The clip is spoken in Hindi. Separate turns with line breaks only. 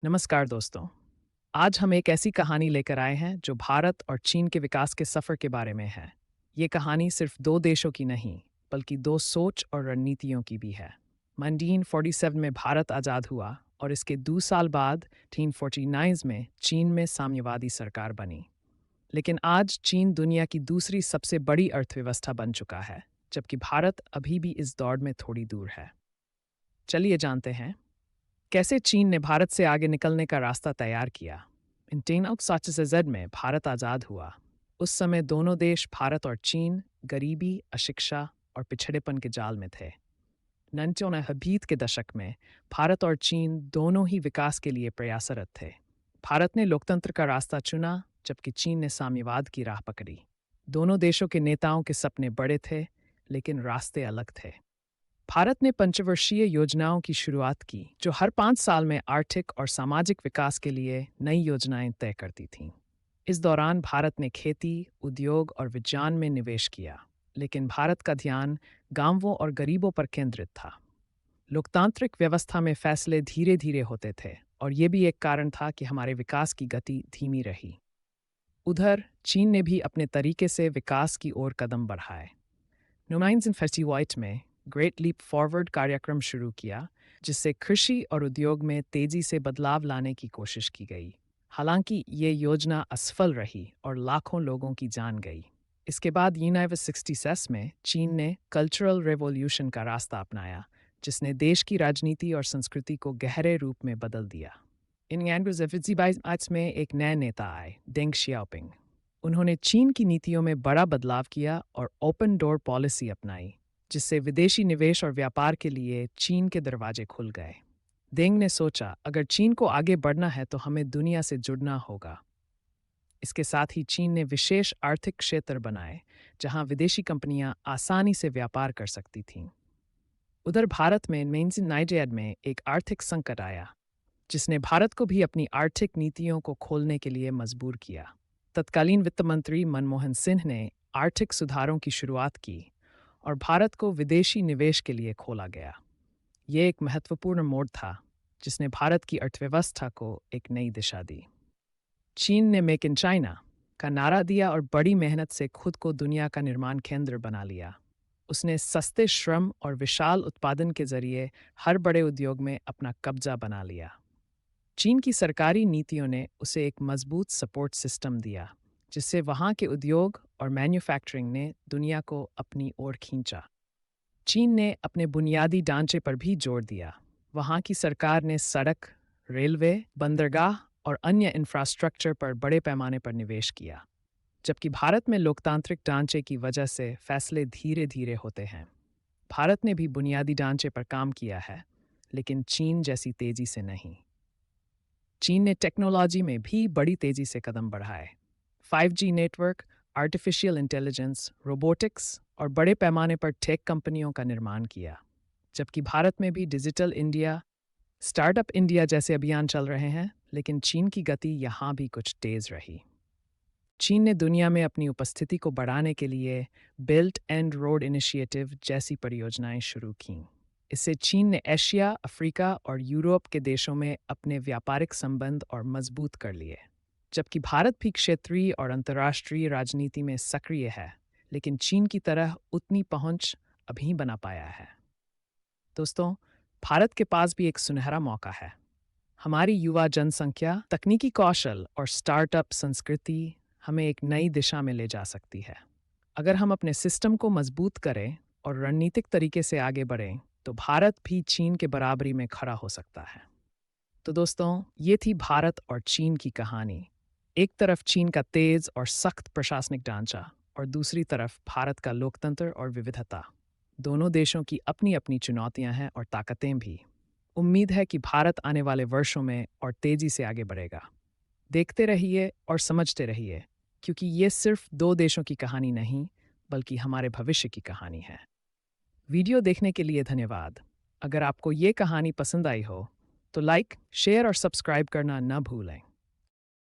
नमस्कार दोस्तों। आज हम एक ऐसी कहानी लेकर आए हैं जो भारत और चीन के विकास के सफ़र के बारे में है। ये कहानी सिर्फ दो देशों की नहीं, बल्कि दो सोच और रणनीतियों की भी है। 1947 में भारत आज़ाद हुआ और इसके 2 साल बाद 1949 में चीन में साम्यवादी सरकार बनी। लेकिन आज चीन दुनिया की दूसरी सबसे बड़ी अर्थव्यवस्था बन चुका है, जबकि भारत अभी भी इस दौड़ में थोड़ी दूर है। चलिए जानते हैं कैसे चीन ने भारत से आगे निकलने का रास्ता तैयार किया। इन 1947 में भारत आज़ाद हुआ। उस समय दोनों देश भारत और चीन गरीबी, अशिक्षा और पिछड़ेपन के जाल में थे। 1990 के दशक में भारत और चीन दोनों ही विकास के लिए प्रयासरत थे। भारत ने लोकतंत्र का रास्ता चुना, जबकि चीन ने साम्यवाद की राह पकड़ी। दोनों देशों के नेताओं के सपने बड़े थे, लेकिन रास्ते अलग थे। भारत ने पंचवर्षीय योजनाओं की शुरुआत की, जो हर 5 साल में आर्थिक और सामाजिक विकास के लिए नई योजनाएं तय करती थीं। इस दौरान भारत ने खेती, उद्योग और विज्ञान में निवेश किया, लेकिन भारत का ध्यान गांवों और गरीबों पर केंद्रित था। लोकतांत्रिक व्यवस्था में फैसले धीरे धीरे होते थे, और ये भी एक कारण था कि हमारे विकास की गति धीमी रही। उधर चीन ने भी अपने तरीके से विकास की ओर कदम बढ़ाए। 1951 में ग्रेट लीप फॉरवर्ड कार्यक्रम शुरू किया, जिससे कृषि और उद्योग में तेजी से बदलाव लाने की कोशिश की गई। हालांकि ये योजना असफल रही और लाखों लोगों की जान गई। इसके बाद 1966 में चीन ने कल्चरल रेवोल्यूशन का रास्ता अपनाया, जिसने देश की राजनीति और संस्कृति को गहरे रूप में बदल दिया। इन 1972 में एक नए नेता आए, डेंग शियाओपिंग। उन्होंने चीन की नीतियों में बड़ा बदलाव किया और ओपन डोर पॉलिसी अपनाई, जिससे विदेशी निवेश और व्यापार के लिए चीन के दरवाजे खुल गए। देंग ने सोचा, अगर चीन को आगे बढ़ना है तो हमें दुनिया से जुड़ना होगा। इसके साथ ही चीन ने विशेष आर्थिक क्षेत्र बनाए, जहां विदेशी कंपनियां आसानी से व्यापार कर सकती थीं। उधर भारत में 1998 में एक आर्थिक संकट आया, जिसने भारत को भी अपनी आर्थिक नीतियों को खोलने के लिए मजबूर किया। तत्कालीन वित्त मंत्री मनमोहन सिंह ने आर्थिक सुधारों की शुरुआत की और भारत को विदेशी निवेश के लिए खोला गया। ये एक महत्वपूर्ण मोड़ था, जिसने भारत की अर्थव्यवस्था को एक नई दिशा दी। चीन ने मेक इन चाइना का नारा दिया और बड़ी मेहनत से खुद को दुनिया का निर्माण केंद्र बना लिया। उसने सस्ते श्रम और विशाल उत्पादन के जरिए हर बड़े उद्योग में अपना कब्जा बना लिया। चीन की सरकारी नीतियों ने उसे एक मजबूत सपोर्ट सिस्टम दिया, जिससे वहाँ के उद्योग और मैन्युफैक्चरिंग ने दुनिया को अपनी ओर खींचा। चीन ने अपने बुनियादी ढांचे पर भी जोर दिया। वहाँ की सरकार ने सड़क, रेलवे, बंदरगाह और अन्य इंफ्रास्ट्रक्चर पर बड़े पैमाने पर निवेश किया। जबकि भारत में लोकतांत्रिक ढांचे की वजह से फैसले धीरे धीरे होते हैं। भारत ने भी बुनियादी ढांचे पर काम किया है, लेकिन चीन जैसी तेजी से नहीं। चीन ने टेक्नोलॉजी में भी बड़ी तेजी से कदम बढ़ाए। 5G network, artificial intelligence, robotics और बड़े पैमाने पर टेक कंपनियों का निर्माण किया। जबकि भारत में भी डिजिटल इंडिया, स्टार्टअप इंडिया जैसे अभियान चल रहे हैं, लेकिन चीन की गति यहाँ भी कुछ तेज रही। चीन ने दुनिया में अपनी उपस्थिति को बढ़ाने के लिए बिल्ट एंड रोड इनिशिएटिव जैसी परियोजनाएं शुरू कीं। इससे चीन ने एशिया, अफ्रीका और यूरोप के देशों में अपने व्यापारिक संबंध और मजबूत कर लिए। जबकि भारत भी क्षेत्रीय और अंतर्राष्ट्रीय राजनीति में सक्रिय है, लेकिन चीन की तरह उतनी पहुंच अभी बना पाया है। दोस्तों, भारत के पास भी एक सुनहरा मौका है। हमारी युवा जनसंख्या, तकनीकी कौशल और स्टार्टअप संस्कृति हमें एक नई दिशा में ले जा सकती है। अगर हम अपने सिस्टम को मजबूत करें और रणनीतिक तरीके से आगे बढ़ें, तो भारत भी चीन के बराबरी में खड़ा हो सकता है। तो दोस्तों, ये थी भारत और चीन की कहानी। एक तरफ चीन का तेज और सख्त प्रशासनिक ढांचा, और दूसरी तरफ भारत का लोकतंत्र और विविधता। दोनों देशों की अपनी अपनी चुनौतियां हैं और ताकतें भी। उम्मीद है कि भारत आने वाले वर्षों में और तेजी से आगे बढ़ेगा। देखते रहिए और समझते रहिए, क्योंकि ये सिर्फ दो देशों की कहानी नहीं, बल्कि हमारे भविष्य की कहानी है। वीडियो देखने के लिए धन्यवाद। अगर आपको ये कहानी पसंद आई हो, तो लाइक, शेयर और सब्सक्राइब करना न भूलें।